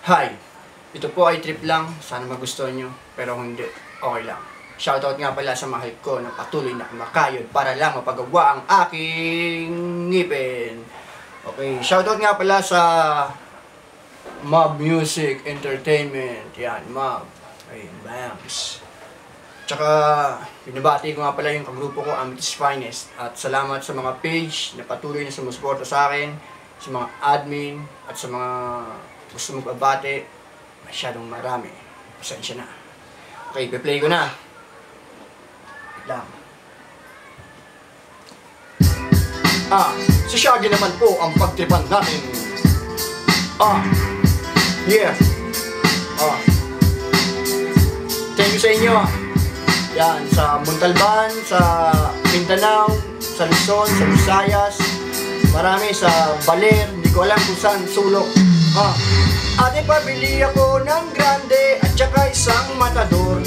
Hi! Ito po ay trip lang. Sana magustuhan nyo. Pero kung hindi, okay lang. Shoutout nga pala sa mahal ko na patuloy na kumakayod para lang mapagawa ang aking ngipin. Okay, shoutout nga pala sa Mob Music Entertainment. Yan, Mob. Ayun, bangs. Tsaka, binabati ko nga pala yung kagrupo ko, Amethyst Finest. At salamat sa mga page na patuloy na sumusuporta sa akin, sa mga admin, at sa mga gusto magbabati. Masyadong marami. Pasensya na. Okay, pe-play ko na. Wait lang. Si Shaggy naman po ang pagtripan natin. Yeah. Thank you sa inyo. Yan, sa Montalban, sa Mindanao, sa Luzon, sa Visayas. Marami sa Baler, hindi ko alam kung saan sulok. Ate, pabili ako ng grande at saka isang matador.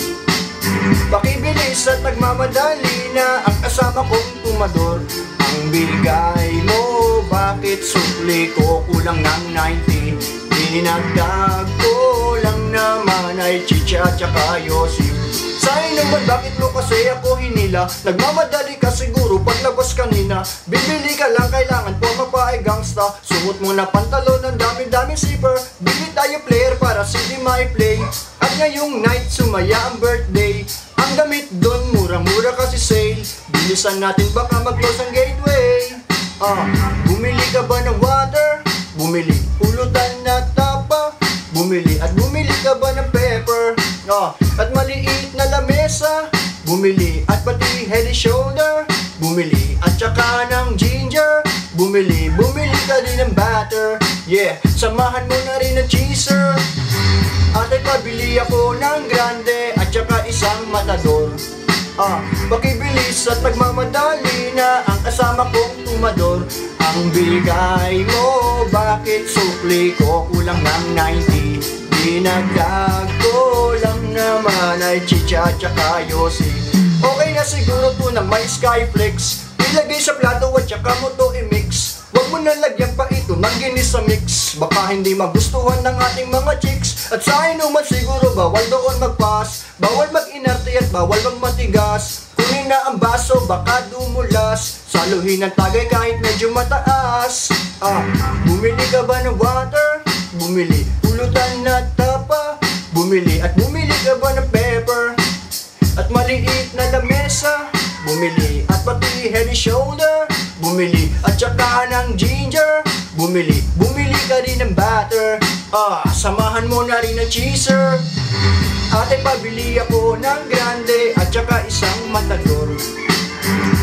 Pakibilis at nagmamadali na ang kasama kong tumador. Ang bigay mo, bakit supli ko kulang ng 90? Dinagdag ko lang naman ay chicha at saka yosi. Sa'yo naman, bakit mo kasi ako hinila? Nagmamadali ka siguro paglabas kanina. Bibili ka lang, kailangan po mapaay gangsta. Suot mo na pantalon, ang dami-daming zipper. Bili tayo player para CD mai-play. At ngayong night, sumaya ang birthday. Ang damit doon, murang-mura kasi sale. Bilisan natin, baka mag-close ang gateway. Bumili ka ba ng water? Bumili. Pulutan na tapa? Bumili. At bumili ka ba ng pepper? At maliit na lamesa? Bumili. At pati head and shoulder? Bumili. At saka ng ginger? Bumili. Bumili ka din ng butter? Yeah, samahan mo na rin ng cheeser. Ate, pabili ako ng grande at saka isang matador. Pakibilis at magmamadali na ang kasama kong tumador. Ang bigay mo, bakit supli ko kulang ng 90? Dinagdag ko lang naman ay chicha at saka yosi. Okay na siguro to na may Skyflex. Ilagay sa plato at saka mo to i-mix. Huwag mo na lagyan pa ito ng ginis sa mix. Baka hindi magustuhan ng ating mga chicks. At sa inuman siguro bawal doon mag-pass. Bawal mag-inarte at bawal mag-matigas. Kunin na ang baso, baka dumulas. Saluhin ang tagay kahit medyo mataas. Bumili ka ba ng water? Bumili. Pulutan na tapa? Bumili. At bumili ka ba ng pepper? At maliit na lamesa? Bumili. At pati head and shoulder? Bumili. At saka ng ginger? Bumili. Bumili ka rin ng butter? Samahan mo na rin ng cheeser. Ate, pabili ako ng grande at saka isang matador.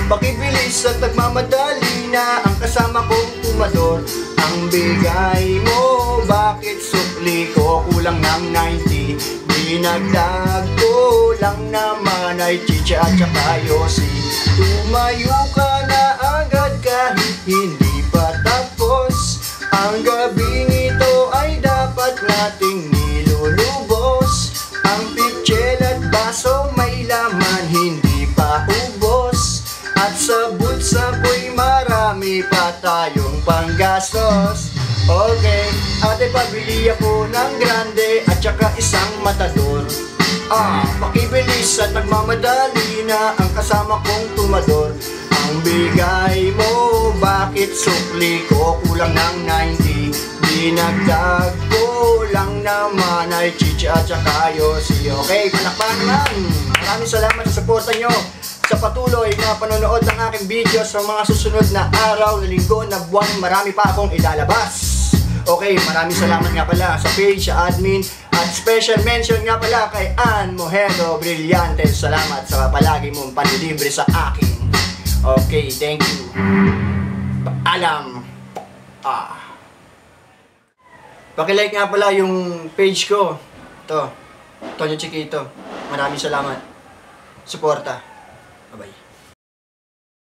Pakibilis at nagmamadali na ang kasama kong tumador. Ang bigay mo, bakit supli ko kulang ng 90? Dinagdag ko lang naman ay chicha at saka yosi. Tumayo ka na agad kahit hindi pa tapos. Ang gabing ito ay dapat nating nilulubos. Ang pitchel at baso may laman, hindi pa ubos. At sa bulsa ko'y marami pa tayong panggastos. Okay, ate, pabili ako ng grande at saka isang matador. Pakibilis at nagmamadali na ang kasama kong tumador. Ang bigay mo, bakit supli ko kulang ng 90? Dinagdag ko lang naman ay chicha at saka yosi. Okay, palakpakan naman. Maraming salamat sa suporta nyo, sa patuloy na panonood ng aking video. Sa mga susunod na araw, na linggo, na buwan, marami pa akong ilalabas. Okay, maraming salamat nga pala sa page, sa admin, at special mention nga pala kay Ann Mojedo Brillante. Salamat sa palagi mong panlilibre sa akin. Okay, thank you. Paalam. Pakilike nga pala yung page ko. Ito, Tonyo Chiquito. Maraming salamat. Suporta. Bye-bye.